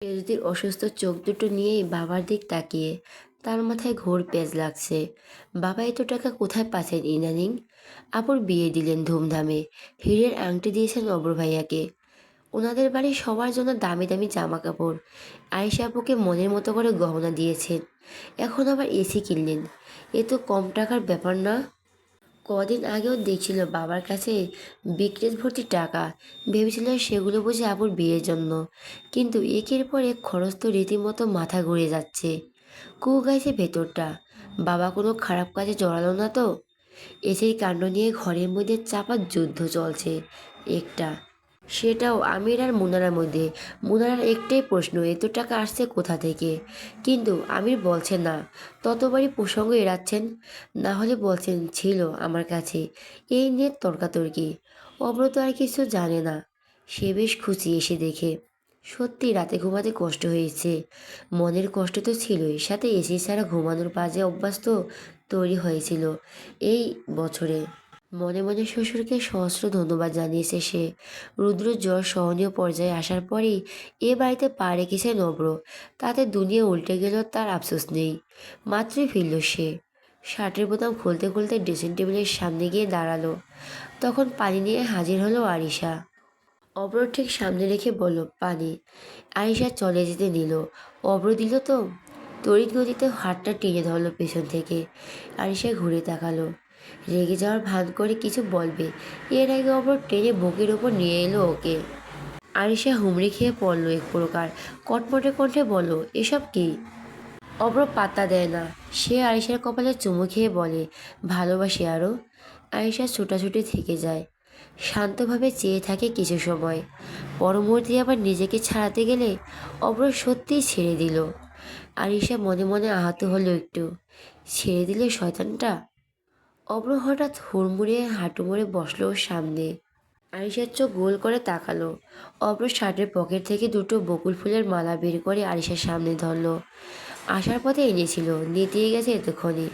তেজদির অসুস্থ চোখ দুটো নিয়েই বাবার দিক তাকিয়ে তার মাথায় ঘোর পেঁচ লাগছে। বাবা এত টাকা কোথায় পাচ্ছেন ইদানিং? আপুর বিয়ে দিলেন ধুমধামে, হীরের আংটি দিয়েছেন অব্র ভাইয়াকে। ওনাদের বাড়ির সবার জন্য দামি দামি জামা কাপড়। আয়েশা আপুকে মনের মতো করে গহনা দিয়েছেন। এখন আবার এসি কিনলেন। এ তো কম টাকার ব্যাপার না। কদিন আগেও দেখছিল বাবার কাছে বিক্রেত ভর্তি টাকা, ভেবেছিল সেগুলো বুঝে আপুর বিয়ের জন্য। কিন্তু একের পর এক খরচ তো রীতিমতো মাথা ঘুরে যাচ্ছে। কু গাইছে ভেতরটা, বাবা কোনো খারাপ কাজে জড়ালো না তো? এসেই কাণ্ড নিয়ে ঘরের মধ্যে চাপা যুদ্ধ চলছে একটা, সেটাও আমির আর মুনারার মধ্যে। মুনারার একটাই প্রশ্ন, এত টাকা আসছে কোথা থেকে? কিন্তু আমির বলছে না, ততবারই প্রসঙ্গ এড়াচ্ছেন। না হলে বলছেন ছিল আমার কাছে। এই নিয়ে তর্কাতর্কি। অব্র তো আর কিছু জানে না। সে বেশ খুশি এসে দেখে। সত্যি রাতে ঘুমাতে কষ্ট হয়েছে। মনের কষ্ট তো ছিলই, সাথে এসি ছাড়া ঘুমানোর বাজে অভ্যাস তো তৈরি হয়েছিল এই বছরে। মনে মনে শ্বশুরকে সহস্র ধন্যবাদ জানিয়েছে সে। রুদ্র জ্বর সহনীয় পর্যায়ে আসার পরেই এ বাড়িতে পা রেখেছে নব্র। তাতে দুনিয়া উল্টে গেল তার আফসোস নেই। মাত্রই ফিরল সে। শার্টের বোতাম খুলতে খুলতে ড্রেসিং টেবিলের সামনে গিয়ে দাঁড়ালো। তখন পানি নিয়ে হাজির হলো আরিশা। অব্র ঠিক সামনে রেখে বলল, পানি। আরিশা চলে যেতে নিল। অব্র দিল তো। তড়িৎ গতিতে হাতটা টেনে ধরলো পেছন থেকে। আরিশা ঘুরে তাকালো। রেগে যাওয়ার ভান করে কিছু বলবে, এর আগে অব্র টেনে বুকের ওপর নিয়ে এলো ওকে। আরিশা হুমড়ি খেয়ে পড়ল এক প্রকার। কটমটে কণ্ঠে বলল, এসব কি? অব্র পাত্তা দেয় না। সে আরিশার কপালে চুমু খেয়ে বলে, ভালোবাসি আরও। আরিশা ছুটাছুটি থেকে যায়। শান্তভাবে চেয়ে থাকে কিছু সময়। পরমুহূর্তে আবার নিজেকে ছাড়াতে গেলে অব্র সত্যিই ছেড়ে দিল। আরিশা মনে মনে আহত হলো একটু। ছেড়ে দিলে শয়তানটা। অব্র হঠাৎ হুড়মুড়িয়ে হাঁটু মুড়ে বসলো ওর সামনে। আরিশার চোখ গোল করে তাকালো। অব্র শার্টের পকেট থেকে দুটো বকুল ফুলের মালা বের করে আরিশার সামনে ধরলো। আসার পথে এনেছিল, নিতেই গেছে এতক্ষণে।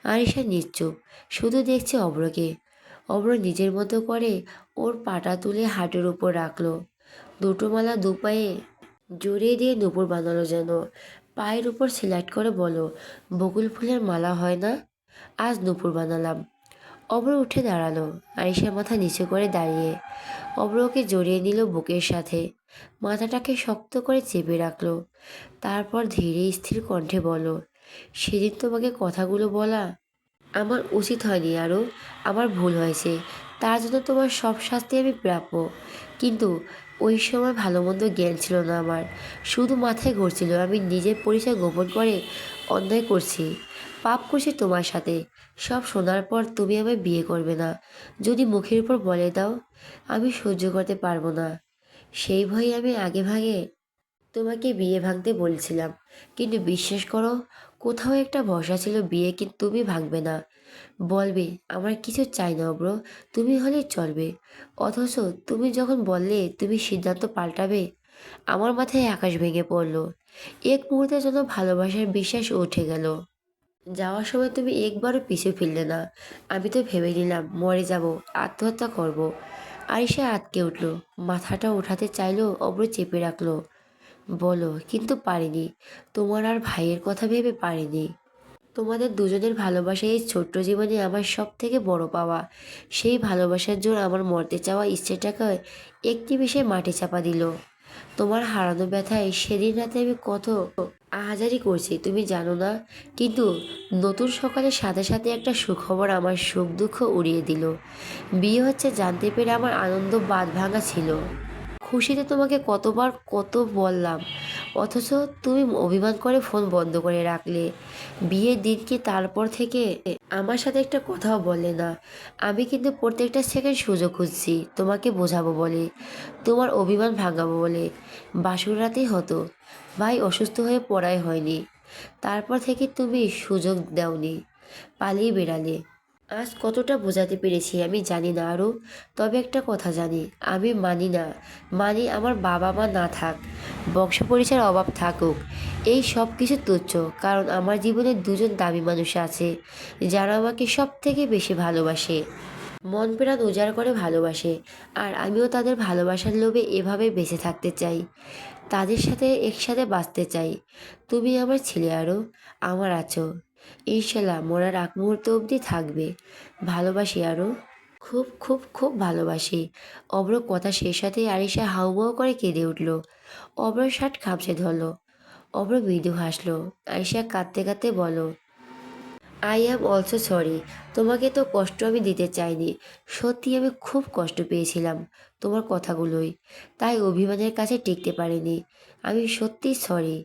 আরিশা নিশ্চুপ, শুধু দেখছে অব্রকে। অব্র নিজের মতো করে ওর পাটা তুলে হাঁটুর উপর রাখলো। দুটো মালা দু পায়ে জড়িয়ে দিয়ে নুপুর বানালো যেন। পায়ের উপর সিলেক্ট করে বলো, বকুল ফুলের মালা হয় না, আজ নুপুর বানালাম। অব্র উঠে দাঁড়ালো। আরিশা মাথা নিচু করে দাঁড়িয়ে। অব্র ওকে জড়িয়ে নিল বুকের সাথে। মাথাটাকে শক্ত করে চেপে রাখলো। তারপর ধীরে স্থির কণ্ঠে বলো, সেদিন তোমাকে কথাগুলো বলা আমার উচিত হয়নি আরও। আমার ভুল হয়েছে। তার জন্য তোমার সব শাস্তি আমি প্রাপ্য। কিন্তু ওই সময় ভালো মন্দ জ্ঞান ছিল না আমার। শুধু মাথায় ঘুরছিল আমি নিজের পরিচয় গোপন করে অন্যায় করছি, পাপ করছি তোমার সাথে। সব শোনার পর তুমি আমায় বিয়ে করবে না যদি মুখের উপর বলে দাও। আমি সহ্য করতে পারবো না। সেই ভয়ে আমি আগে ভাগে তোমাকে বিয়ে ভাঙতে বলছিলাম। কিন্তু বিশ্বাস করো, কোথাও একটা ভরসা ছিল বিয়ে কিন্তু তুমি ভাঙবে না। বলবে আমার কিছু চাই না অব্র, তুমি হলেই চলবে। অথচ তুমি যখন বললে তুমি সিদ্ধান্ত পাল্টাবে, আমার মাথায় আকাশ ভেঙে পড়লো। এক মুহূর্তের জন্য ভালোবাসার বিশ্বাস উঠে গেল। যাওয়ার সময় তুমি একবারও পিছু ফিরলে না। আমি তো ভেবে নিলাম মরে যাব, আত্মহত্যা করব। আরিশা আটকে উঠল। মাথাটা উঠাতে চাইলো, অব্র চেপে রাখলো। বলো, কিন্তু পারিনি। তোমার আর ভাইয়ের কথা ভেবে পারিনি। তোমাদের দুজনের ভালোবাসা এই ছোট্ট জীবনে আমার সব থেকে বড় পাওয়া। সেই ভালোবাসার জোর আমার মরতে চাওয়া ইচ্ছেটাকে একটি বিষয়ে মাটি চাপা দিল। তোমার হারানো ব্যথায় সেদিন রাতে আমি কত আহাজারি করছি তুমি জানো না। কিন্তু নতুন সকালের সাথে সাথে একটা সুখবর আমার সুখ দুঃখ উড়িয়ে দিল। বিয়ে হচ্ছে জানতে পেরে আমার আনন্দ বাঁধ ভাঙা ছিল। খুশিতে তোমাকে কতবার কত বললাম, অথচ তুমি অভিমান করে ফোন বন্ধ করে রাখলে। বিয়ের দিনকে তারপর থেকে আমার সাথে একটা কথাও বললে না। আমি কিন্তু প্রত্যেকটা সেকেন্ড সুযোগ খুঁজছি তোমাকে বোঝাবো বলে, তোমার অভিমান ভাঙাবো বলে। বাসুর রাতেই হতো, ভাই অসুস্থ হয়ে পড়াই হয়নি। তারপর থেকে তুমি সুযোগ দাওনি, পালিয়ে বেড়ালে। আজ কতটা বোঝাতে পেরেছি আমি জানি না আরও। তবে একটা কথা জানি, আমি মানি না, মানি আমার বাবা মা না থাক, বংশ পরিচয়ের অভাব থাকুক, এই সব কিছু তুচ্ছ। কারণ আমার জীবনে দুজন দামি মানুষ আছে যারা আমাকে সব থেকে বেশি ভালোবাসে, মন প্রাণ উজাড় করে ভালোবাসে। আর আমিও তাদের ভালোবাসার লোভে এভাবে বেঁচে থাকতে চাই। তাদের সাথে একসাথে বাঁচতে চাই। তুমি আমার ছেলে আরও, আমার আছো। ইনশাল্লাহ মরার আগ মুহূর্ত অবধি থাকবে। ভালোবাসি আরও, খুব খুব খুব ভালোবাসি। অব্র কথা শেষ হতেই আরিশা হাউমাউ করে কেঁদে উঠল। অব্র শার্ট খামচে ধরল। অব্র মৃদু হাসল। আরিশা কাঁদতে কাঁদতে বলো, আই অ্যাম অলসো সরি। তোমাকে তো কষ্ট আমি দিতে চাইনি। সত্যি আমি খুব কষ্ট পেয়েছিলাম তোমার কথাগুলোই, তাই অভিমানের কাছে টিকতে পারিনি। আমি সত্যি সরি।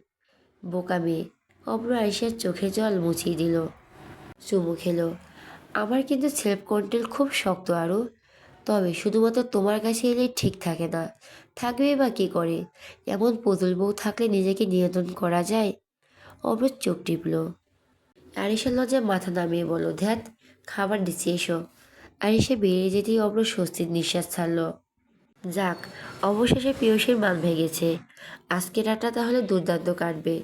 বোকা মেয়ে। অব্র আরিশার চোখের জল মুছিয়ে দিল, চুমু খেলো। আমার কিন্তু সেলফ কন্ট্রোল খুব শক্ত আরও। তবে শুধুমাত্র তোমার কাছে এলেই ঠিক থাকে না। থাকবে বা কী করে? এমন পুতুল বউ থাকলে নিজেকে নিয়ন্ত্রণ করা যায়? অব্র চোখ টিপল। আরিশা লজ্জায় মাথা নামিয়ে বলল, ধ্যাত, খাবার দিচ্ছি এসো। আরিশা বেরিয়ে যেতেই অব্র স্বস্তির নিঃশ্বাস ছাড়ল। যাক, অবশেষে পিয়সীর মান ভেঙেছে। আজকে রাতটা তাহলে দুর্দান্ত কাটবে।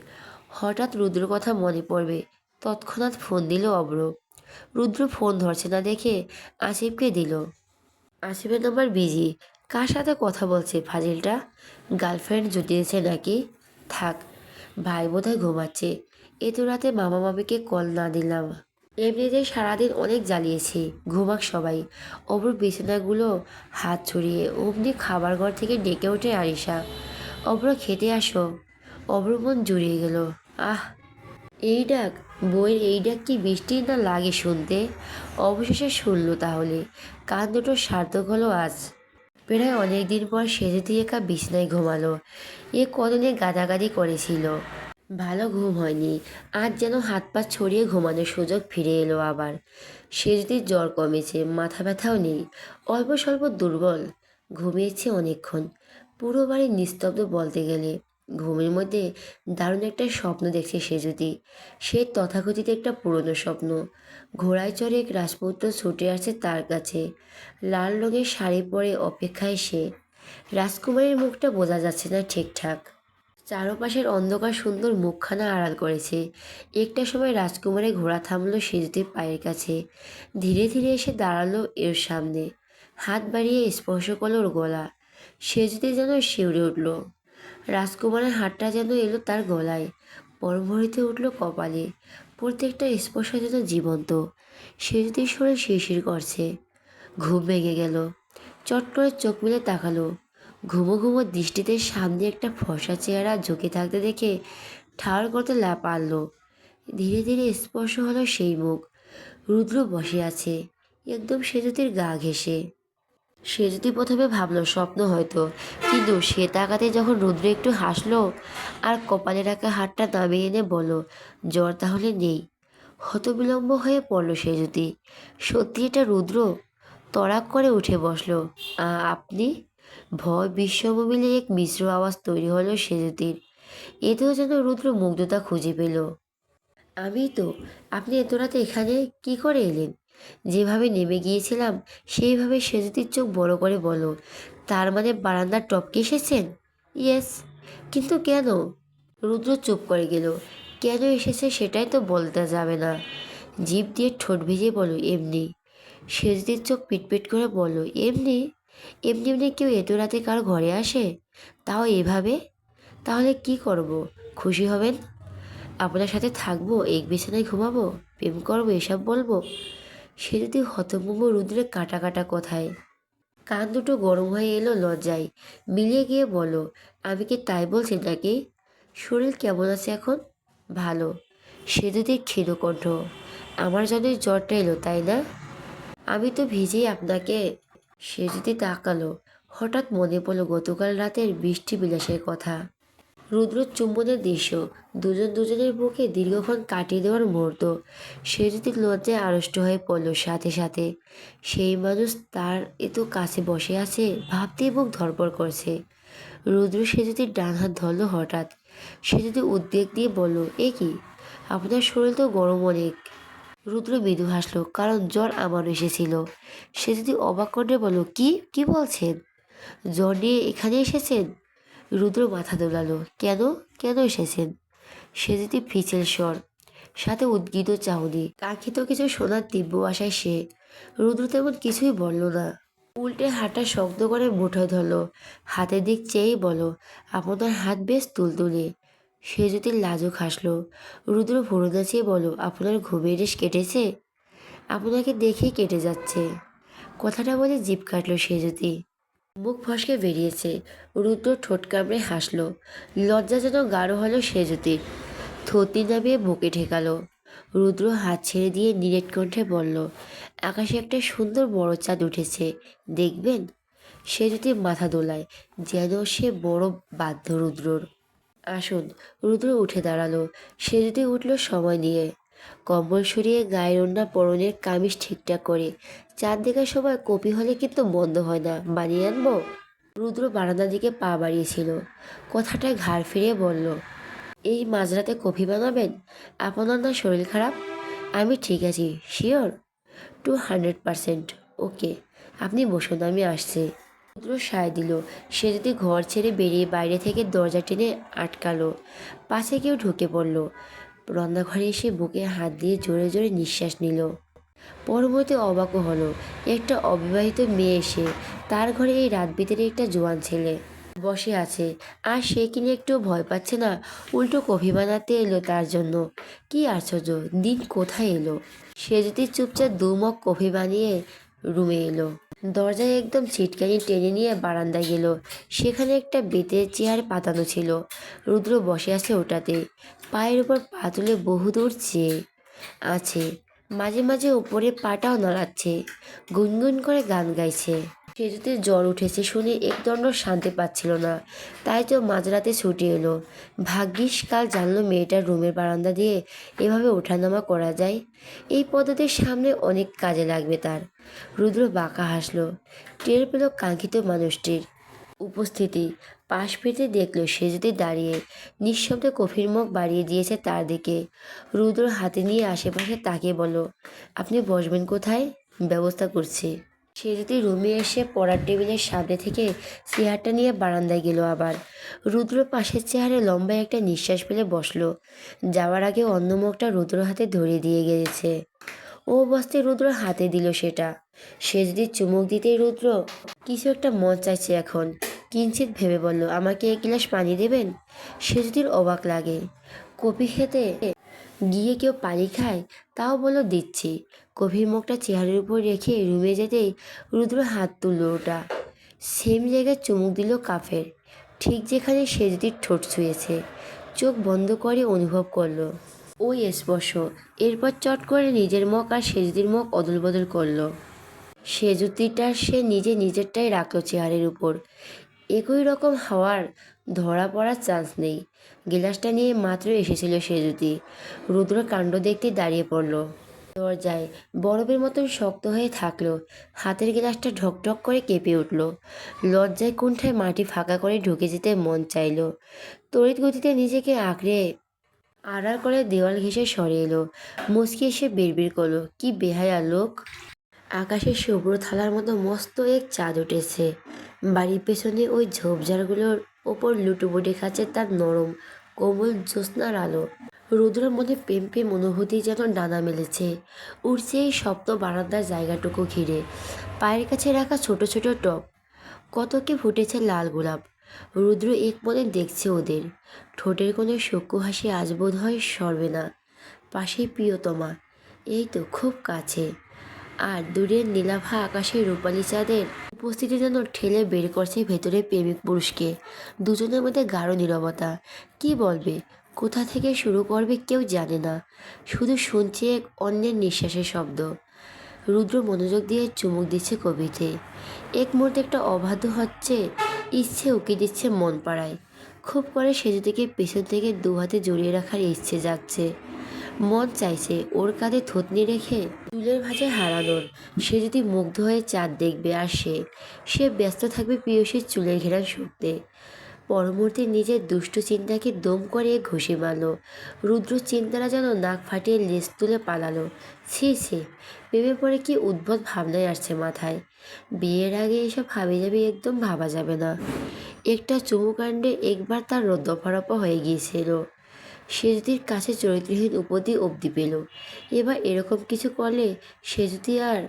হঠাৎ রুদ্র কথা মনে পড়বে। তৎক্ষণাৎ ফোন দিল অব্র। রুদ্র ফোন ধরছে না দেখে আসিফকে দিল। আসিফের নাম্বার বিজি। কার সাথে কথা বলছে ফাজিলটা? গার্লফ্রেন্ড জুটিয়েছে নাকি? থাক, ভাই বোধহয় ঘুমাচ্ছে। এত রাতে মামা মামিকে কল না দিলাম। এমনিতেই সারাদিন অনেক জ্বালিয়েছি, ঘুমাক সবাই। অব্র বিছানাগুলো হাত ছড়িয়ে অমনি খাবার ঘর থেকে ডেকে ওঠে আরিশা। অব্র খেতে আসো। অব্র মন জুড়িয়ে গেল। আহ, এই ডাক, বইয়ের এই ডাক কি বৃষ্টি না লাগে শুনতে? অবশেষে শুনল তাহলে। কান দুটো সার্থক হলো আজ। প্রায় অনেক দিন পর সেজে দিয়ে একা বিছানায় ঘুমালো। এ কদিনে গাদাগাদি করেছিল, ভালো ঘুম হয়নি। আজ যেন হাত পা ছড়িয়ে ঘুমানোর সুযোগ ফিরে এলো আবার। সেজদির জ্বর কমেছে, মাথা ব্যথাও নেই। অল্প স্বল্প দুর্বল। ঘুমিয়েছে অনেকক্ষণ। পুরো বাড়ি নিস্তব্ধ বলতে গেলে। ঘুমের মধ্যে দারুণ একটা স্বপ্ন দেখছে সেজুতি। সে তথাকথিত একটা পুরনো স্বপ্ন। ঘোড়ায় চড়ে এক রাজপুত্র ছুটে আসছে তার কাছে। লাল রঙের শাড়ি পরে অপেক্ষায় সে। রাজকুমারীর মুখটা বোঝা যাচ্ছে না ঠিকঠাক। চারপাশের অন্ধকার সুন্দর মুখখানা আড়াল করেছে। একটা সময় রাজকুমারের ঘোড়া থামলো সেজুতির পায়ের কাছে। ধীরে ধীরে এসে দাঁড়ালো এর সামনে। হাত বাড়িয়ে স্পর্শ করলো ওর গলা। সেজুতি যেন শিউরে উঠল। রাজকুমারের হাতটা যেন এলো তার গলায়, পরমুহূর্তে উঠল কপালে। প্রত্যেকটা স্পর্শ যেন জীবন্ত। সেজুতির শরীর শিরশির করছে। ঘুম ভেঙে গেল। চট করে চোখ মেলে তাকালো। ঘুমো ঘুমো দৃষ্টিতে সামনে একটা ফর্সা চেহারা ঝুঁকে থাকতে দেখে ঠাড় করতে পারল। ধীরে ধীরে স্পর্শ হলো সেই মুখ। রুদ্র বসে আছে, একদম সেজুতির গা ঘেঁষে। সেজুতি প্রথমে ভাবলো স্বপ্ন হয়তো, কিন্তু সে তাকাতে যখন রুদ্র একটু হাসলো আর কপালে রাখা হাতটা নামিয়ে এনে বলল, জ্বর তাহলে নেই। হতবিলম্ব হয়ে পড়ল সেজুতি। সত্যি এটা রুদ্র? তড়াক করে উঠে বসলো। আপনি? ভয় বিস্ময় মিলে এক মিশ্র আওয়াজ তৈরি হলো সেজুতির। এতেও যেন রুদ্র মুগ্ধতা খুঁজে পেল। আমি তো। আপনি এত রাতে এখানে কি করে এলেন? যেভাবে নেমে গিয়েছিলাম সেইভাবে সেজুতির চোখ বড় করে বলো, তার মানে বারান্দার টপকে এসেছেন? ইয়েস। কিন্তু কেন? রুদ্র চুপ করে গেল। কেন এসেছে সেটাই তো বলতে যাবে না। জিভ দিয়ে ঠোঁট ভিজিয়ে বলো, এমনি। সেজদির চোখ পিটপিট করে বলল, এমনি? এমনি এমনি কেউ এত রাতে কার ঘরে আসে? তাও এভাবে? তাহলে কি করব? খুশি হবেন? আপনার সাথে থাকবো, এক বিছানায় ঘুমাবো, প্রেম করবো, এসব বলবো? সে যদি হতভম্ব রুদ্রের কাটা কাটা কথায়। কান দুটো গরম হয়ে এলো লজ্জায়। মিলিয়ে গিয়ে বলো, আমি কি তাই বলছি নাকি? শরীর কেমন আছে এখন? ভালো। সে যদি ক্ষীণ কণ্ঠ। আমার জন্য জ্বরটা এলো তাই না? আমি তো ভিজেই আপনাকে। সে যদি তাকালো। হঠাৎ মনে পড়ল গতকাল রাতের বৃষ্টি বিলাসের কথা। রুদ্র চুম্বনের দৃশ্য। দুজন দুজনের বুকে দীর্ঘক্ষণ কাটিয়ে দেওয়ার মুহূর্ত। সে যদি লজ্জায় আড়ষ্ট হয়ে পড়ল সাথে সাথে। সেই মানুষ তার এত কাছে বসে আছে ভাবতেই বুক ধড়ফড় করছে। রুদ্র সে যদি ডান হাত ধরল হঠাৎ। সে যদি উদ্বেগ দিয়ে বলল, এ কি? আপনার শরীর তো গরম অনেক। রুদ্র মৃদু হাসলো, কারণ জ্বর আমারও এসেছিল। সে যদি অবাক করে বলল, কি কি বলছেন? জ্বর নিয়ে এখানে এসেছেন? রুদ্র মাথা দোলালো। কেন? কেন এসেছেন? সে যদি পিছেল স্বর, সাথে উদ্গীত চাহনি, কাঙ্ক্ষিত কিছু শোনার তীব্র আশায় সে। রুদ্র তেমন কিছুই বলল না। উল্টে হাতটা শক্ত করে মুঠোয় ধরলো। হাতের দিক চেয়েই বলো, আপনার হাত বেশ তুলতুলে। সে যদি লাজুক হাসলো। রুদ্র ভুরু নাচিয়ে বলো, আপনার ঘুমের রেশ কেটেছে? আপনাকে দেখেই কেটে যাচ্ছে। কথাটা বলে জিভ কাটলো সে যদি। মুখ ফসকে বেরিয়েছে। রুদ্র ঠোঁট কামড়ে হাসলো। লজ্জা যেন গাঢ় হলো সে যদি। থুতনি নামিয়ে বুকে ঠেকালো। রুদ্র হাত ছেড়ে দিয়ে নিরেট কণ্ঠে বলল, আকাশে একটা সুন্দর বড় চাঁদ উঠেছে, দেখবেন? সে যদি মাথা দোলায়, যেন সে বড় বাধ্য রুদ্রর। আসুন। রুদ্র উঠে দাঁড়ালো। সে যদি উঠল সময় নিয়ে। কম্বল সরিয়ে গায়ের ওড়না পরনের কামিজ ঠিকঠাক করে। চাঁদ দেখার সময় কপি হলে কিন্তু বন্ধ হয় না, বানিয়ে আনবো? রুদ্র বারান্দার দিকে পা বাড়িয়েছিল। কথাটায় ঘাড় ফিরিয়ে বলল, এই মাঝরাতে কফি বানাবেন? আপনার না শরীর খারাপ? আমি ঠিক আছি। শিওর? 200%। ওকে, আপনি বসুন, আমি আসছি। রুদ্র সায় দিল। সে যদি ঘর ছেড়ে বেরিয়ে বাইরে থেকে দরজা টেনে আটকালো। পাশে কেউ ঢুকে পড়ল। রান্নাঘরে এসে বুকে হাত দিয়ে জোরে জোরে নিঃশ্বাস নিল। পরবর্তী অবাকও হলো। একটা অবিবাহিত মেয়ে এসে তার ঘরে এই রাত বিতেরে একটা জোয়ান ছেলে বসে আছে, আর সে কিনা একটু ভয় পাচ্ছে না, উল্টো কফি বানাতে এলো তার জন্য। কি আশ্চর্য, দিন কোথায় এলো! সে যদি চুপচাপ 2 মগ কফি বানিয়ে রুমে এলো। দরজায় একদম ছিটকানি টেনে নিয়ে বারান্দায় গেল। সেখানে একটা বেতের চেয়ার পাতানো ছিল। রুদ্র বসে আছে ওটাতে, পায়ের উপর পা তুলে বহুদূর চেয়ে আছে। মাঝে মাঝে উপরে পাটাও নাড়াচ্ছে, গুনগুন করে গান গাইছে। সেজুতে জ্বর উঠেছে শুনে একদণ্ড শান্তি পাচ্ছিল না, তাই তো মাঝরাতে ছুটি এলো। ভাগ্যিস কাল জানলো মেয়েটার রুমের বারান্দা দিয়ে এভাবে ওঠানামা করা যায়। এই পদ্ধতির সামনে অনেক কাজে লাগবে তার। রুদ্র বাঁকা হাসলো। টের পেল কাঙ্ক্ষিত মানুষটির উপস্থিতি। পাশ ফিরতে দেখলো সে যদি দাঁড়িয়ে নিঃশব্দে কফির মগ বাড়িয়ে দিয়েছে তার দিকে। রুদ্র হাতে নিয়ে আশেপাশে তাকিয়ে বলল, আপনি বসবেন কোথায়? ব্যবস্থা করছি। সে যদি রুমে এসে পড়ার টেবিলের সামনে থেকে চেয়ারটা নিয়ে বারান্দায় গেল আবার। রুদ্র পাশের চেয়ারে লম্বা একটা নিঃশ্বাস ফেলে বসলো। যাওয়ার আগে অন্য মুখটা রুদ্র হাতে ধরিয়ে দিয়ে গেছে। ও বসতে রুদ্র হাতে দিল সেটা। সে যদি চুমুক দিতেই রুদ্র কিছু একটা মন চাইছে এখন। কিঞ্চিত ভেবে বলল, আমাকে 1 গ্লাস পানি দেবেন? সে যদি অবাক লাগে। কফি খেতে গিয়ে কেউ পানি খায়? তাও বলো দিচ্ছি। কফির মুখটা চেয়ারের উপর রেখে রুমে যেতেই রুদ্র হাত তুলল ওটা। সেম জায়গায় চুমুক দিল কাফের, ঠিক যেখানে সেজদির ঠোঁট ছুঁয়েছে। চোখ বন্ধ করে অনুভব করলো ওই স্পর্শ। এরপর চট করে নিজের মুখ আর সেজদির মুখ অদল বদল করলো। সেজুতিটা সে নিজেরটাই রাখলো চেয়ারের উপর। একই রকম হওয়ার ধরা পড়ার চান্স নেই। গিলাসটা নিয়ে মাত্র এসেছিল সেজুতি। রুদ্র কাণ্ড দেখতে দাঁড়িয়ে পড়ল। দরজায় বরফের মতন শক্ত হয়ে থাকলো। হাতের গ্লাসটা ঢকঢক করে কেঁপে উঠল। লজ্জায় কুণ্ঠায় মাটি ফাঁকা করে ঢুকে যেতে মন চাইল। তড়িৎ গতিতে নিজেকে আঁকড়ে আড়াল করে দেওয়াল ঘেঁষে সরে এলো। মুচকি এসে বিড়বিড় করলো, কি বেহায়া লোক! আকাশে শুভ্র থালার মতো মস্ত এক চাঁদ উঠেছে। বাড়ির পেছনে ওই ঝোপঝাড়গুলোর ওপর লুটোপুটি খাচ্ছে তার নরম কোমল জ্যোৎস্নার আলো। রুদ্রের মধ্যে প্রেম প্রেম অনুভূতি যেন ডানা মেলেছে। উঠছে এই সপ্ত বারান্দার জায়গাটুকু ঘিরে। পায়ের কাছে রাখা ছোট ছোট টব, কত কি ফুটেছে লাল গোলাপ। রুদ্র এক মনে দেখছে ওদের। ঠোঁটের কোনো সূক্ষ্ম হাসি আজ বোধ হয় সরবে না। পাশেই প্রিয়তমা, এই তো খুব কাছে। আর দূরের নীলাভা আকাশে রূপালী চাঁদের উপস্থিতি যেন ঠেলে বের করছে ভেতরে প্রেমিক পুরুষকে। দুজনের মধ্যে গাঢ় নীরবতা। কি বলবে, কোথা থেকে শুরু করবে কেউ জানে না। শুধু শুনছে এক অন্যের নিঃশ্বাসের শব্দ। রুদ্র মনোযোগ দিয়ে চুমুক দিচ্ছে কবিতে। এক মুহূর্তে একটা অবাধ্য হচ্ছে, ইচ্ছে উকি দিচ্ছে মন পাড়ায়। খুব করে সেজুদিকে পেছন থেকে 2 হাতে জড়িয়ে রাখার ইচ্ছে জাগছে। মন চাইছে ওর কাঁধে থুতনি রেখে চুলের ভাঁজে হারানোর। সে যদি মুগ্ধ হয়ে চাঁদ দেখবে আর সে ব্যস্ত থাকবে প্রিয়সীর চুলের ঘেরান শুকতে। পরমুহূর্তে নিজের দুষ্ট চিন্তাকে দম করে ঘুষি মারল। রুদ্র চিন্তারা যেন নাক ফাটিয়ে লেজ তুলে পালালো। ছি ছি, প্রেমে পড়ে কি উদ্ভট ভাবনায় আসছে মাথায়। বিয়ের আগে এসব হাবিজাবি একদম ভাবা যাবে না। একটা চুমুকাণ্ডে একবার তার দফারফা হয়ে গিয়েছিল। সেজুতির কাছে চরিত্রহীন উপাধি অবধি পেল। এবার এরকম কিছু করলে সেজুতি আর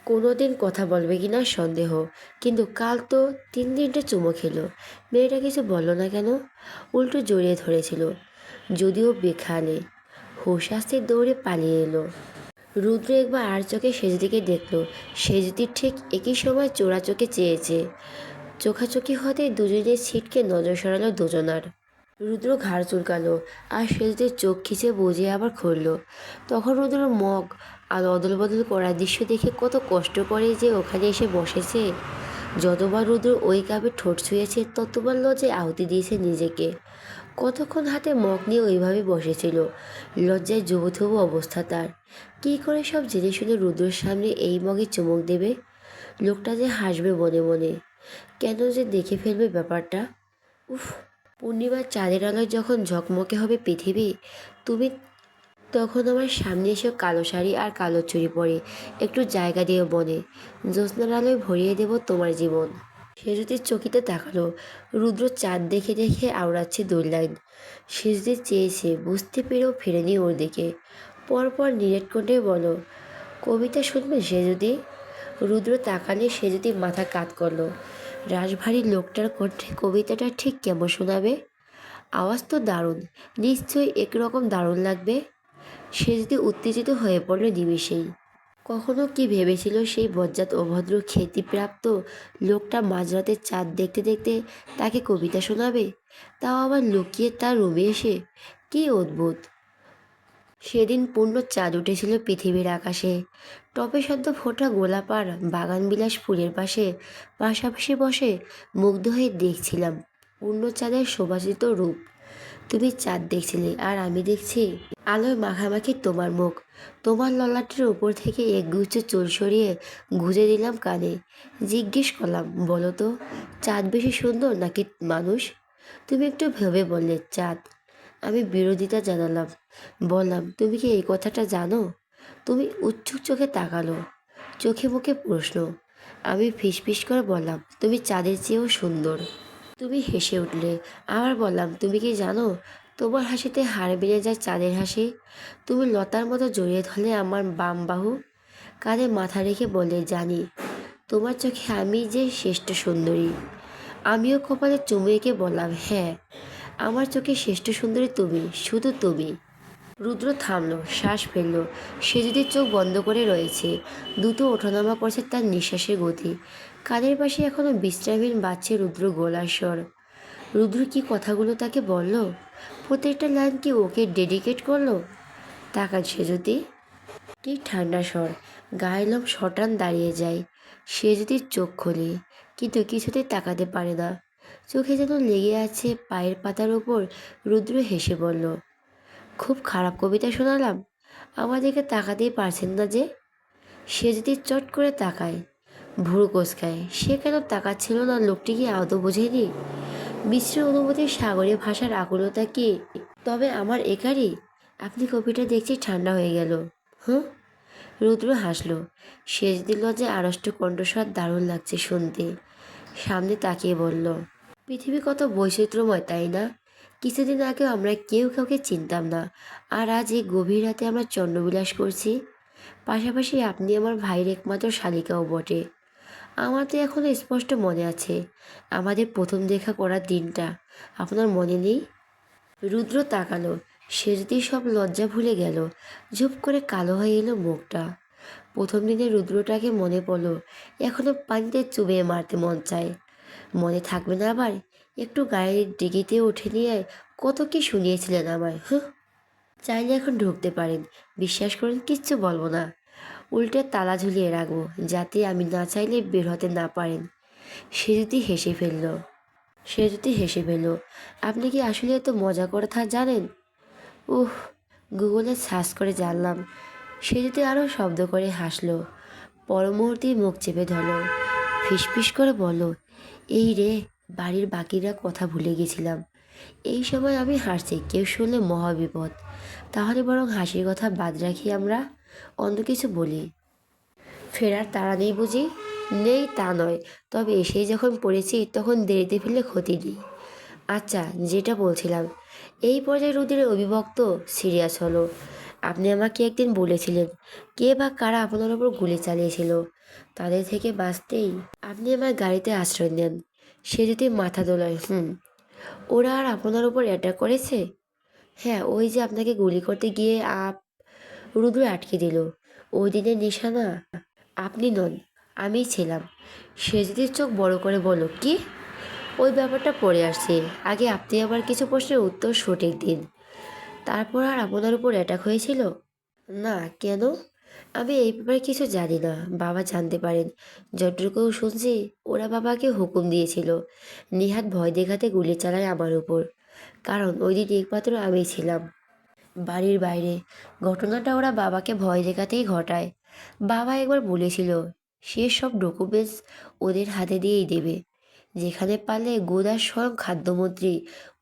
কোনোদিন কথা বলবে কি না সন্দেহ, কিন্তু কাল তো 3 দিনটা চুমো খেলো। মেয়েটা কিছু বলল না কেন? উল্টো জড়িয়ে ধরেছিল, যদিও বেখানে। হুশ আসতে দৌড়ে পালিয়ে এলো। রুদ্র একবার আর চোখে সেজদিকে দেখল। সেজদি ঠিক একই সময় চোরা চোখে চেয়েছে। চোখাচোখি হতেই দুজনের ছিটকে নজর সরালো দুজনার। রুদ্র ঘাড় চুলকালো আর সেজদির চোখ খিচে বুঝে আবার খুলল। তখন রুদ্র মগ আর অদল বদল করার দৃশ্য দেখে কত কষ্ট করে যে ওখানে এসে বসেছে। যতবার রুদ্র ওই কাপে ঠোঁট ছুঁয়েছে ততবার লজ্জায় আহুতি দিয়েছে নিজেকে। কতক্ষণ হাতে মগ নিয়ে ওইভাবে বসেছিল। লজ্জায় জবুথবু অবস্থা তার। কী করে সব জেনে শুনে রুদ্রের সামনে এই মগে চুমুক দেবে? লোকটা যে হাসবে মনে মনে। কেন যে দেখে ফেলবে ব্যাপারটা। উফ। পূর্ণিমার চাঁদের আলোয় যখন ঝকমকে হবে পৃথিবী, তুমি তখন আমার সামনে এসে কালো শাড়ি আর কালো চুড়ি পরে একটু জায়গা দিয়ে বনে। জ্যোৎস্নার আলোয় ভরিয়ে দেব তোমার জীবন। সেজুতির চকিতে তাকালো। রুদ্র চাঁদ দেখে দেখে আওড়াচ্ছে 2 লাইন। সেজদি চেয়েছে, বুঝতে পেরেও ফেরেনি ওর দিকে। পরপর নিরেট কণ্ঠে বলো, কবিতা শুনবে সেজদি? রুদ্র তাকালে সেজদি মাথা কাত করলো। রাশভারী লোকটার কণ্ঠে কবিতাটা ঠিক কেমন শোনাবে? আওয়াজ তো দারুণ, নিশ্চয়ই একরকম দারুণ লাগবে। সে যদি উত্তেজিত হয়ে পড়ল নিমেষেই। কখনো কি ভেবেছিল সেই বজ্জাত অভদ্র খ্যাতিপ্রাপ্ত লোকটা মাঝরাতে চাঁদ দেখতে দেখতে তাকে কবিতা শোনাবে, তাও আবার লুকিয়ে তার রুমে এসে? কি অদ্ভুত। সেদিন পূর্ণ চাঁদ উঠেছিল পৃথিবীর আকাশে। টপে সদ্য ফোটা গোলাপ আর বাগানবিলাস ফুলের পাশে পাশাপাশি বসে মুগ্ধ হয়ে দেখছিলাম পূর্ণ চাঁদের শোভাযিত রূপ। তুমি চাঁদ দেখছিলে আর আমি দেখছি আলোয় মাখামাখি তোমার মুখ। তোমার ললাটের উপর থেকে একগুচ্ছ চুল সরিয়ে গুঁজে দিলাম কানে। জিজ্ঞেস করলাম, বলো তো, চাঁদ বেশি সুন্দর নাকি মানুষ? তুমি একটু ভেবে বললে চাঁদ। আমি বিরোধিতা জানালাম, বললাম, তুমি কি এই কথাটা জানো? তুমি উৎসুক চোখে তাকালো, চোখে মুখে প্রশ্ন। আমি ফিসফিস করে বললাম, তুমি চাঁদের চেয়েও সুন্দর। তুমি হেসে উঠলে। আবার বললাম, তুমি কি জানো, তোমার হাসিতে হাড় বেড়ে যায় চাঁদের হাসি। তুমি লতার মতো জড়িয়ে ধরলে আমার বাম বাহু, কাঁধে মাথা রেখে বললে, জানি তোমার চোখে আমি যে শ্রেষ্ঠ সুন্দরী। আমিও কপালে চুমু এঁকে বললাম, হ্যাঁ, আমার চোখে শ্রেষ্ঠ সুন্দরী তুমি, শুধু তুমি। রুদ্র থামলো, শ্বাস ফেলল। সে যদি চোখ বন্ধ করে রয়েছে, দুটো ওঠানামা করছে তার নিঃশ্বাসের গতি। কানের পাশে এখনো বিশ্রামহীন বাজছে রুদ্র গলার স্বর। রুদ্র কি কথাগুলো তাকে বলল? প্রত্যেকটা লাইন কি ওকে ডেডিকেট করলো? তাকান সে যদি। কি ঠান্ডা স্বর, গায়ের লোম শটান দাঁড়িয়ে যায়। সে যদি চোখ খোলে, কিন্তু কিছুতেই তাকাতে পারে না। চোখে যেন লেগে আছে পায়ের পাতার ওপর। রুদ্র হেসে বলল, খুব খারাপ কবিতা শোনালাম? আমাদেরকে তাকাতেই পারছেন না যে। সে যদি চট করে তাকায়, ভুরু কোঁচকায়। সে কেন তাকাচ্ছিল না? লোকটি কি আদৌ বোঝেনি মিশ্র অনুভূতির সাগরে ভাষার আকুলতা কি তবে আমার একারই? আপনি কপিটা দেখছি ঠান্ডা হয়ে গেল। হুঁ। রুদ্র হাসল। শেষ দিল যে আড়ষ্ট কণ্ঠস্বর দারুণ লাগছে শুনতে। সামনে তাকিয়ে বলল, পৃথিবী কত বৈচিত্র্যময়, তাই না? কিছুদিন আগেও আমরা কেউ কাউকে চিনতাম না, আর আজ এই গভীর রাতে আমরা চন্দ্রবিলাস করছি। পাশাপাশি আপনি আমার ভাইয়ের একমাত্র শালিকাও বটে। আমার তো এখনো স্পষ্ট মনে আছে আমাদের প্রথম দেখা করার দিনটা। আপনার মনে নেই? রুদ্র তাকালো। সে যদি সব লজ্জা ভুলে গেল। ঝুপ করে কালো হয়ে এলো মুখটা। প্রথম দিনে রুদ্রটাকে মনে পড়লো। এখনো পানিতে চুবিয়ে মারতে মন চায়। মনে থাকবে না আবার? একটু গায়ের ডিগিতে উঠে নিয়ে কত কি শুনিয়েছিলেন আমায়। চাইলে এখন ঢুকতে পারেন, বিশ্বাস করেন কিচ্ছু বলবো না। উল্টে তালা ঝুলিয়ে রাখবো, যাতে আমি না চাইলে বের হতে না পারেন। সে যদি হেসে ফেলল। আপনি কি আসলে এত মজা করে জানেন? উহ। গুগলে সার্চ করে জানলাম। সে যদি আরও শব্দ করে হাসলো। পর মুহূর্তেই মুখ চেপে ধরল। ফিসফিস করে বলল, এই রে, বাড়ির বাকিরা কথা ভুলে গেছিলাম। এই সময় আমি হাসছি, কেউ শুনলে মহাবিপদ। তাহলে বরং হাসির কথা বাদ রাখি, আমরা অন্য কিছু বলি। ফেরার তাড়া নেই বুঝি? নেই তা নয়, তবে এসেই যখন পড়েছি তখন দেরিতে ফেললে ক্ষতি নেই। আচ্ছা, যেটা বলছিলাম, এই পর্যায়ে রুদ্রের অবিভক্ত সিরিয়াস হলো। আপনি আমাকে একদিন বলেছিলেন কে বা কারা আপনার উপর গুলি চালিয়েছিল। তাদের থেকে বাঁচতেই আপনি আমার গাড়িতে আশ্রয় নেন। সে যদি মাথা দোলায়, ওরা আর আপনার উপর অ্যাটাক করেছে। হ্যাঁ, ওই যে আপনাকে গুলি করতে গিয়ে রুদ্র আটকে দিল। ওই দিনের নিশানা আপনি নন, আমিই ছিলাম। সে যদি চোখ বড় করে বলো কি, ওই ব্যাপারটা পড়ে আসছে। আগে আপনি আবার কিছু প্রশ্নের উত্তর সঠিক দিন। তারপর আর আপনার উপর অ্যাটাক হয়েছিল? না, কেন? আমি এই ব্যাপারে কিছু জানি না। বাবা জানতে পারেন। যতটুকু শুনছি, ওরা বাবাকে হুকুম দিয়েছিল নিহাত ভয় দেখাতে গুলি চালায় আমার উপর। কারণ ওই দিন একমাত্র আমি ছিলাম বাড়ির বাইরে। ঘটনাটা ওরা বাবাকে ভয় দেখাতেই ঘটায়। বাবা একবার বলেছিল সে সব ডকুমেন্টস ওদের হাতে দিয়েই দেবে। যেখানে পারলে গোদার স্বয়ং খাদ্যমন্ত্রী,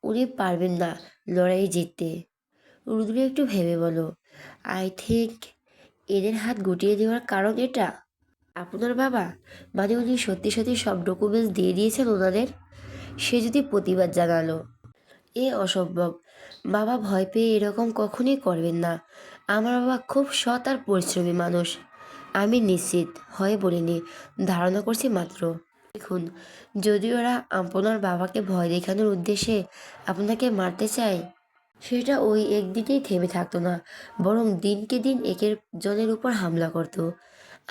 উনি পারবেন না লড়াই জিততে। রুদ্র একটু ভেবে বলো, আই থিঙ্ক এদের হাত গুটিয়ে দেওয়ার কারণ এটা। আপনার বাবা, মানে উনি সত্যি সত্যি সব ডকুমেন্টস দিয়ে দিয়েছেন ওনাদের? সে যদি প্রতিবাদ জানালো, এ অসম্ভব। বাবা ভয় পেয়ে এরকম কখনই করবেন না। আমার বাবা খুব সৎ আর পরিশ্রমী মানুষ। আমি নিশ্চিত হয়ে বলিনি, ধারণা করছি মাত্র। দেখুন, যদি ওরা আপনার বাবাকে ভয় দেখানোর উদ্দেশ্যে আপনাকে মারতে চায়, সেটা ওই একদিনেই থেমে থাকতো না, বরং দিনকে দিন একের জনের উপর হামলা করতো।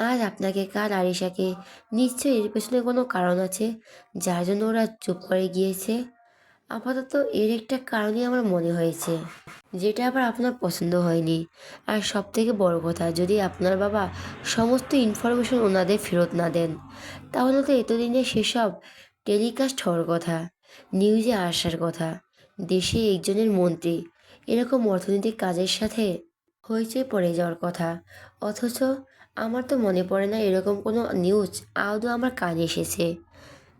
আজ আপনাকে, কাল আরিশাকে। নিশ্চয়ই এর পেছনে কোনো কারণ আছে যার জন্য ওরা চুপ করে গিয়েছে। আপাতত এর একটা কারণই আমার মনে হয়েছে, যেটা আবার আপনার পছন্দ হয়নি। আর সব থেকে বড় কথা, যদি আপনার বাবা সমস্ত ইনফরমেশন ওনাদের ফেরত না দেন, তাহলে তো এতদিনে সেসব টেলিকাস্ট হওয়ার কথা, নিউজে আসার কথা। দেশে একজনের মন্ত্রী এরকম অর্থনৈতিক কাজের সাথে হইচই পড়ে যাওয়ার কথা। অথচ আমার তো মনে পড়ে না এরকম কোনো নিউজ আদৌ আমার কানে এসেছে।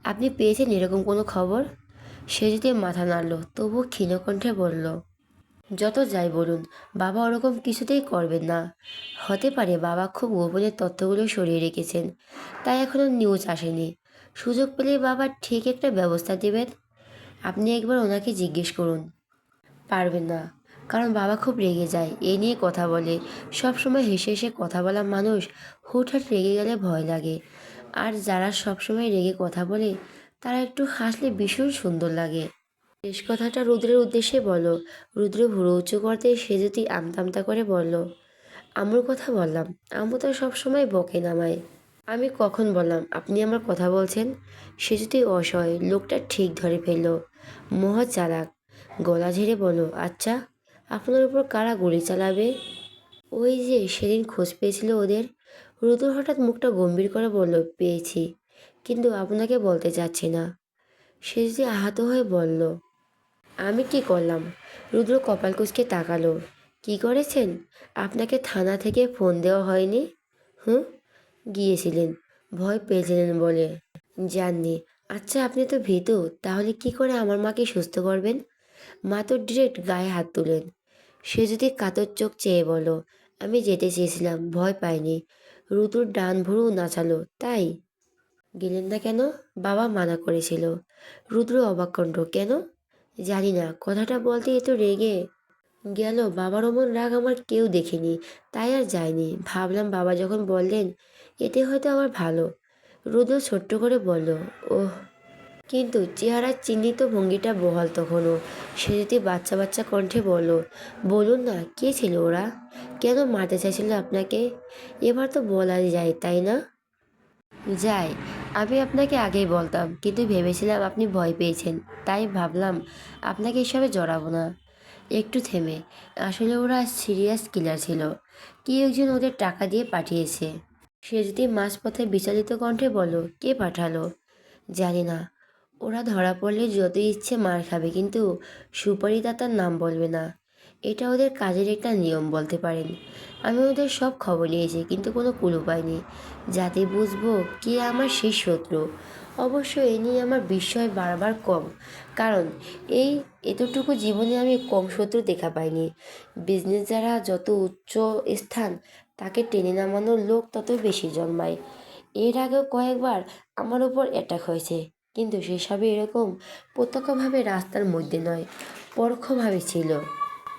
আপনি পেয়েছেন এরকম কোনো খবর? সে যদি মাথা নাড়ল, তবুও ক্ষীণকণ্ঠে বলল, যত যাই বলুন, বাবা ওরকম কিছুতেই করবেন না। হতে পারে বাবা খুব গোপনে তথ্যগুলো সরিয়ে রেখেছেন, তাই এখনও নিউজ আসেনি। সুযোগ পেলেই বাবা ঠিক একটা ব্যবস্থা দেবেন। আপনি একবার ওনাকে জিজ্ঞেস করুন। পারবেন না, কারণ বাবা খুব রেগে যায়, এ নিয়ে কথা বলে। সব সময় হেসে হেসে কথা বলা মানুষ হুটহাট রেগে গেলে ভয় লাগে। আর যারা সব সময় রেগে কথা বলে, তারা একটু হাসলে ভীষণ সুন্দর লাগে। শেষ কথাটা রুদ্রের উদ্দেশ্যে বলো। রুদ্র ভুরু উঁচু করতে সে যদি আমতা করে বলল, আম্মুর কথা বললাম। আম্মু তো সবসময় বকে নামায়। আমি কখন বললাম আপনি আমার কথা বলছেন? সে যদি অসহায়, লোকটা ঠিক ধরে ফেলল। মহা চালাক। গলা ঝেড়ে বলো, আচ্ছা, আপনার উপর কারা গুলি চালাবে? ওই যে সেদিন খোঁজ পেয়েছিল ওদের। রুদ্র হঠাৎ মুখটা গম্ভীর করে বলল, পেয়েছি, কিন্তু আপনাকে বলতে চাচ্ছি না। সে যদি আহত হয়ে বলল, আমি কি করলাম? রুদ্র কপাল কুঁচকে তাকালো। কি করেছেন? আপনাকে থানা থেকে ফোন দেওয়া হয়নি? হুঁ, গিয়েছিলেন, ভয় পেয়েছিলেন বলে। জাননি। আচ্ছা, আপনি তো ভীতু, তাহলে কি করে আমার মাকে সুস্থ করবেন? মা তো ডিরেক্ট গায়ে হাত তুলেন। সে যদি কাতর চোখ চেয়ে বলো, আমি যেতে চেয়েছিলাম, ভয় পাইনি। রুদ্র ডান ভুরু নাচালো, তাই? গেলেন না কেন? বাবা মানা করেছিল। রুদ্র অবাক কণ্ঠ, কেন? জানি না, কথাটা বলতে এত রেগে গেল। বাবার অমন রাগ আমার কেউ দেখেনি, তাই আর যায়নি। ভাবলাম বাবা যখন বললেন, এতে হয়তো আমার ভালো। রুদ্র ছোট্ট করে বলল, ওহ। কিন্তু চেহারার চিহ্নিত ভঙ্গিটা বহাল তখনও। সে যদি বাচ্চা বাচ্চা কণ্ঠে বলল, বলুন না, কে ছিল ওরা? কেন মারতে চাইছিল আপনাকে? এবার তো বলা যায়, তাই না? যাই, আমি আপনাকে আগেই বলতাম, কিন্তু ভেবেছিলাম আপনি ভয় পেয়েছেন, তাই ভাবলাম আপনাকে এসবে জড়াবো না। একটু থেমে, আসলে ওরা সিরিয়াস কিলার ছিল। কি একজন ওদের টাকা দিয়ে পাঠিয়েছে। সে যদি মাঝপথে বিচলিত কণ্ঠে বলো, কে পাঠালো? জানি না। ওরা ধরা পড়লে যত ইচ্ছে মার খাবে, কিন্তু সুপারিদাতার নাম বলবে না। এটা ওদের কাজের একটা নিয়ম বলতে পারেন। আমি ওদের সব খবর নিয়েছি, কিন্তু কোনো ক্লু পাইনি, যাতে বুঝবো কে আমার শেষ শত্রু। অবশ্য এ নিয়ে আমার বিস্ময় বারবার কম, কারণ এই এতটুকু জীবনে আমি কম শত্রু দেখা পাইনি। বিজনেস যারা যত উচ্চ স্থান, তাকে টেনে নামানোর লোক তত বেশি জন্মায়। এর আগেও কয়েকবার আমার ওপর অ্যাটাক হয়েছে, কিন্তু সেসবে এরকম প্রত্যক্ষভাবে রাস্তার মধ্যে নয়, পরোক্ষভাবে ছিল।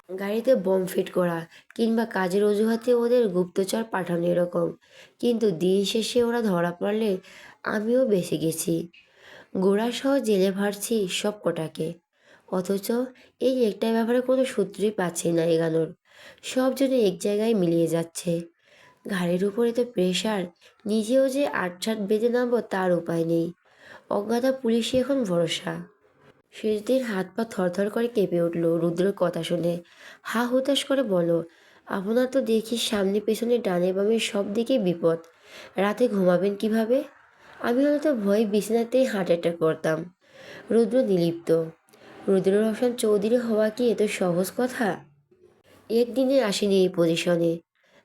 গাড়িতে বোম ফিট করা কিংবা কাজের অজুহাতে ওদের গুপ্তচর পাঠানো এরকম। কিন্তু দিন শেষে ওরা ধরা পড়লে আমিও বেঁচে গেছি। গোড়াসহ জেলে ভাড়ছি সব কটাকে। অথচ এই একটা ব্যাপারে কোনো সূত্রই পাচ্ছি না এগানোর। সব যেন এক জায়গায় মিলিয়ে যাচ্ছে। ঘাড়ের উপরে তো প্রেশার, নিজেও যে আটসাট বেঁধে নামবো তার উপায় নেই। অজ্ঞাতা পুলিশই এখন ভরসা। শেষদিন হাত পা থরথর করে কেঁপে উঠল রুদ্রের কথা শুনে। হা হুতাশ করে বলল, আপনার তো দেখি সামনে পেছনে ডানে বামে সব দিকে বিপদ। রাতে ঘুমাবেন কিভাবে? আমি হলে তো ভয়ে বিছানাতেই হার্ট অ্যাটাক করতাম। রুদ্র নির্লিপ্ত। রুদ্র হোসেন চৌধুরী হওয়া কি এত সহজ কথা? একদিনে আসেনি এই পজিশনে।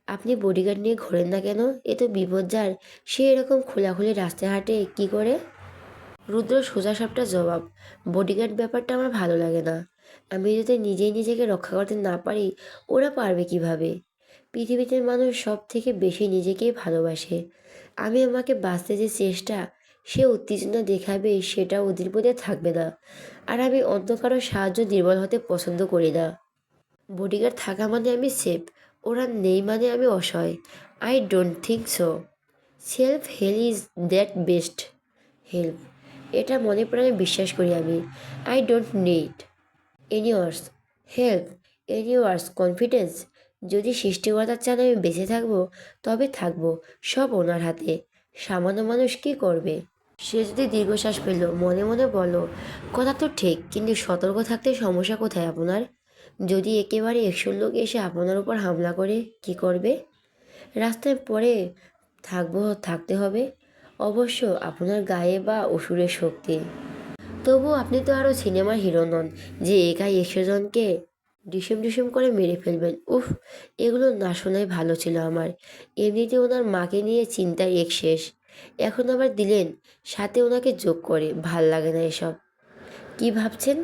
আপনি বডিগার্ড নিয়ে ঘোরেন না কেন? এ তো বিপদ যার, সে এরকম খোলাখুলি রাস্তায় হাঁটে কি করে? রুদ্র সোজা সাপটা জবাব, বডিগার্ড ব্যাপারটা আমার ভালো লাগে না। আমি যদি নিজেই নিজেকে রক্ষা করতে না পারি, ওরা পারবে কিভাবে? পৃথিবীতে মানুষ সব থেকে বেশি নিজেকেই ভালোবাসে। আমি আমাকে বাঁচতে যে চেষ্টা, সে উত্তেজনা দেখাবে সেটা ওদের মধ্যে থাকবে না। আর আমি অন্য কারো সাহায্য দুর্বল হতে পছন্দ করি না। বডিগার্ড থাকা মানে আমি সেফ, ওরা নেই মানে আমি অসহায়। I don't think so. Self help is that best help. এটা মনে প্রাণে বিশ্বাস করি আমি। I don't need anyone's help, anyone's confidence. যদি সৃষ্টিকর্তা চান আমি বেঁচে থাকবো, তবে থাকবো। সব ওনার হাতে। সামান্য মানুষ কী করবে? সে যদি দীর্ঘশ্বাস পেল, মনে মনে বলল, কথা তো ঠিক, কিন্তু সতর্ক থাকতে সমস্যা কোথায় আপনার? যদি একেবারে 100 লোক এসে আপনার উপর হামলা করে কি করবে? রাস্তায় পড়ে থাকতে হবে। অবশ্য আপনার গায়ে বা অসুরের শক্তি। তবু আপনি তো আরও সিনেমার হিরো নন যে একাই 100 জনকে ডিসুম ডিসুম করে মেরে ফেলবেন। উফ, এগুলো না শোনাই ভালো ছিল আমার। এমনিতে ওনার মাকে নিয়ে চিন্তায় এক শেষ। এখন আবার দিলেন সাথে ওনাকে যোগ করে, ভাল লাগে না এসব। কি ভাবছেন?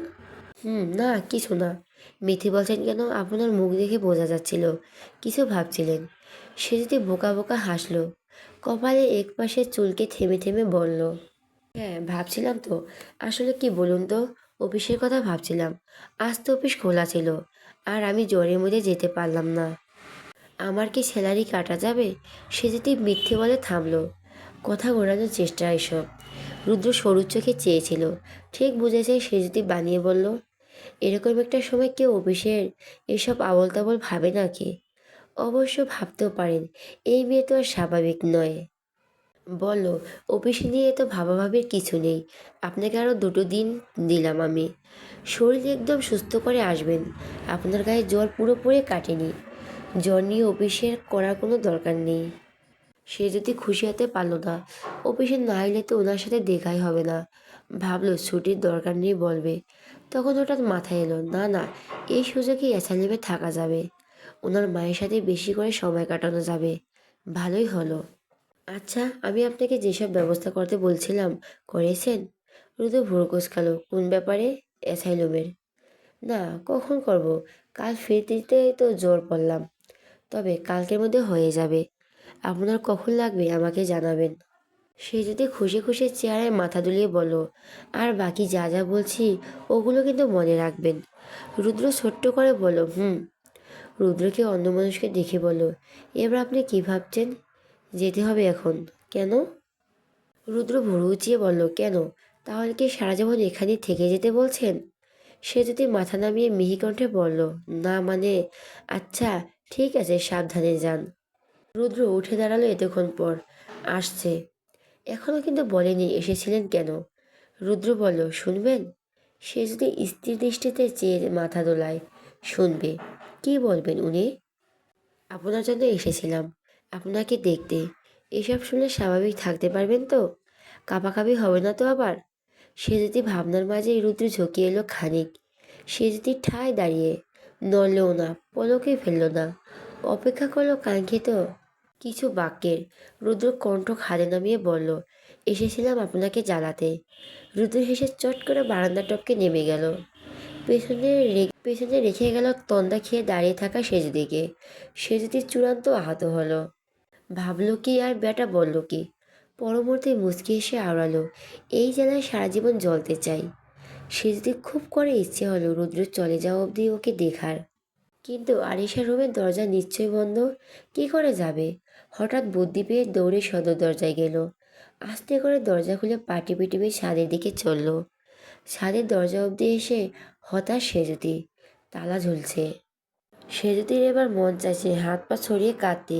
না কিছু না। মিথ্যে বলছেন কেন? আপনার মুখ দেখে বোঝা যাচ্ছিল কিছু ভাবছিলেন। সে যদি বোকা বোকা হাসলো। কপালে একপাশে চুলকে থেমে থেমে বলল, হ্যাঁ ভাবছিলাম তো। আসলে কি বলুন তো, অফিসের কথা ভাবছিলাম। আজ তো অফিস খোলা ছিল, আর আমি জ্বরের মধ্যে যেতে পারলাম না। আমার কি স্যালারি কাটা যাবে? সে যদি মিথ্যে বলে থামলো। কথা ঘোরানোর চেষ্টা এসব। রুদ্র সরু চোখে চেয়েছিল। ঠিক বুঝেছে সে যদি বানিয়ে বলল। এরকম একটা সময় কেউ অফিসের এসব আবল তাবল ভাবে নাকি? অবশ্য ভাবতেও পারেন, এই মেয়ে তো আর স্বাভাবিক নয়। বলো, অফিসে নিয়ে তো ভাবাভাবির কিছু নেই। আপনাকে আরও 2 দিন দিলাম আমি। শরীর একদম সুস্থ করে আসবেন। আপনার গায়ে জ্বর পুরোপুরি কাটেনি। জ্বর নিয়ে অফিসের করার কোনো দরকার নেই। সে যদি খুশি হতে পারলো না, অফিসে না এলে তো ওনার সাথে দেখাই হবে না। ভাবলো ছুটির দরকার নেই বলবে। তখন হঠাৎ মাথায় এলো, না না, এই সুযোগে এসালেমে থাকা যাবে। ওনার মায়ের সাথে বেশি করে সময় কাটানো যাবে। ভালোই হলো। আচ্ছা, আমি আপনাকে যেসব ব্যবস্থা করতে বলছিলাম করেছেন? রুদু ভুরু কুঁচকালো, কোন ব্যাপারে? অ্যাসাইলমের? না, কখন করব? কাল ফিরতেই তো জোর পড়লাম। তবে কালকের মধ্যে হয়ে যাবে। আপনার কখন লাগবে আমাকে জানাবেন। সে যদি খুশি খুশি চেয়ারে মাথা দুলিয়ে বলল, আর বাকি যা যা বলছি ওগুলো কিন্তু মনে রাখবেন। রুদ্র ছোট্ট করে বলল, হুম। রুদ্রকে অন্যমনস্কে দেখে বলল, এবার আপনি কি ভাবছেন? যেতে হবে এখন। কেন? রুদ্র ভুরু উঁচিয়ে বলল, কেন? তাহলে কি সারা জীবন এখানেই থেকে যেতে বলছেন? সে যদি মাথা নামিয়ে মিহি কণ্ঠে বলল, না মানে, আচ্ছা ঠিক আছে, সাবধানে যান। রুদ্র উঠে দাঁড়ালো এতক্ষণ পর। আসছে। এখনও কিন্তু বলেনি এসেছিলেন কেন। রুদ্র বলল, শুনবেন? সে যদি স্থির দৃষ্টিতে চেয়ে মাথা দোলায়, শুনবে। কি বলবেন উনি? আপনার জন্য এসেছিলাম, আপনাকে দেখতে। এসব শুনলে স্বাভাবিক থাকতে পারবেন তো? কাঁপাকাঁপি হবে না তো আবার? সে যদি ভাবনার মাঝে রুদ্র ঝুঁকিয়ে এলো খানিক। সে যদি ঠায় দাঁড়িয়ে, নড়লেও না, পলকেই ফেলল না। অপেক্ষা করলো কাঙ্ক্ষিত কিছু বাক্যের। রুদ্র কণ্ঠ খাদে নামিয়ে বলল, এসেছিলাম আপনাকে জ্বালাতে। রুদ্র হেসে চট করে বারান্দা টপকে নেমে গেল। পেছনে রেখে গেল তন্দা খেয়ে দাঁড়িয়ে থাকা সেজদিকে। সেজদি চূড়ান্ত আহত হলো। ভাবলো কি আর বেটা বলল কি? পরবর্তী মুচকি এসে আওড়ালো, এই জ্বালায় সারা জীবন জ্বলতে চাই। সেজদি খুব করে ইচ্ছে হলো রুদ্র চলে যাওয়া অবধি ওকে দেখার। কিন্তু আরিশার রুমের দরজা নিশ্চয়ই বন্ধ। কি করে যাবে? হঠাৎ বুদ্ধি পেয়ে দৌড়ে সদর দরজায় গেল। আস্তে করে দরজা খুলে পা টিপে টিপে ছাদের দিকে চলল। ছাদের দরজা অবধি এসে হতাশ সেজুতি। তালা ঝুলছে। সেজুতির এবার মন চাইছে হাত পা ছড়িয়ে কাঁদতে।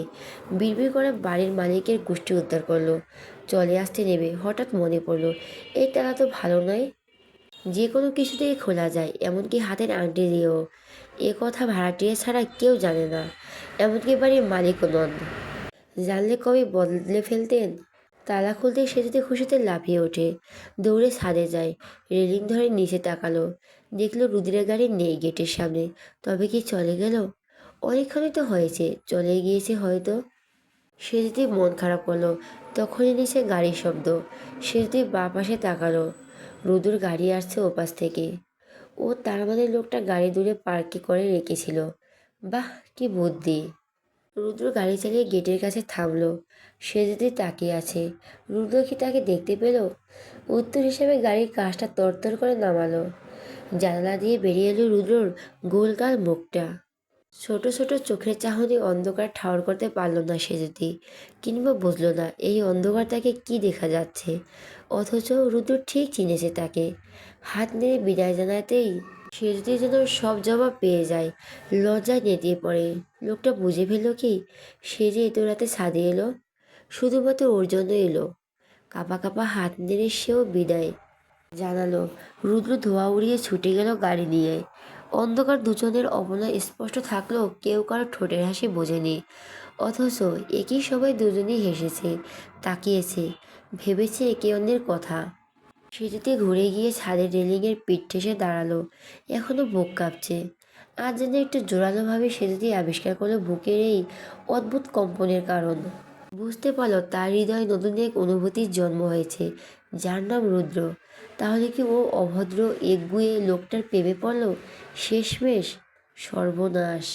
বিড়বিড় করে বাড়ির মালিকের গোষ্ঠী উদ্ধার করলো। চলে আসতে নেবে হঠাৎ মনে পড়লো, এই তালা তো ভালো নয়। যে কোনো কিছু দিয়ে খোলা যায়, এমনকি হাতের আংটি দিয়েও। এ কথা ভাড়াটিয়া ছাড়া কেউ জানে না, এমনকি বাড়ির মালিকও নন। জানলে কবে বদলে ফেলতেন। তালা খুলতে সে যদি খুশিতে লাফিয়ে ওঠে, দৌড়ে ছাদে যায়। রেলিং ধরে নিচে তাকালো, দেখলো রুদ্রের গাড়ি নেই গেটের সামনে। তবে কি চলে গেল? অনেকক্ষণই তো হয়েছে, চলে গিয়েছে হয়তো। সে যদি মন খারাপ করলো, তখনই নিচে গাড়ির শব্দ। সে যদি বাঁ পাশে তাকালো, রুদ্র গাড়ি আসছে ওপাশ থেকে। ও তার মানে লোকটা গাড়ি দূরে পার্কে করে রেখেছিল। বাহ, কি বুদ্ধি! রুদ্র গাড়ি চালিয়ে গেটের কাছে থামলো। সে যদি তাকিয়ে আছে, রুদ্র কি তাকে দেখতে পেল? উত্তর হিসেবে গাড়ির কাঁচটা তরতর করে নামালো। জানালা দিয়ে বেরিয়ে এলো রুদ্রর গোলগাল মুখটা। ছোট ছোট চোখের চাহনি অন্ধকার ঠাউর করতে পারল না সে যদি, কিংবা বুঝলো না এই অন্ধকার তাকে কি দেখা যাচ্ছে। অথচ রুদ্র ঠিক চিনেছে তাকে। হাত নেড়ে বিদায় জানাতেই সে যদি যেন সব জবাব পেয়ে যায়। লজ্জায় নেতিয়ে পড়ে। লোকটা বুঝে ফেলল কি, সে যে এত রাতে ছাদে এলো, শুধুমাত্র ওর জন্য এলো। কাঁপা কাঁপা হাত নেড়ে সেও বিদায় জানালো। রুদ্র ধোঁয়া উড়িয়ে ছুটে গেল গাড়ি নিয়ে। অন্ধকার দুজনের অবনয় স্পষ্ট থাকলেও কেউ কারো ঠোঁটের হাসি বোঝেনি। অথচ একই সবাই দুজনেই হেসেছে, তাকিয়েছে, ভেবেছে একে অন্যের কথা। সে যদি ঘুরে গিয়ে ছাদের রেলিংয়ের পিঠ ঠেসে দাঁড়ালো। এখনো বুক কাঁপছে। আজ যেন একটু জোরালোভাবে সে যদি আবিষ্কার করলো বুকের এই অদ্ভুত কম্পনের কারণ। বুঝতে পারল তার হৃদয়ে নতুন এক অনুভূতির জন্ম হয়েছে, যার নাম রুদ্র। তাহলে কি ও অভদ্র একগুঁয়ে লোকটার প্রেমে পড়ল? শেষমেশ সর্বনাশ।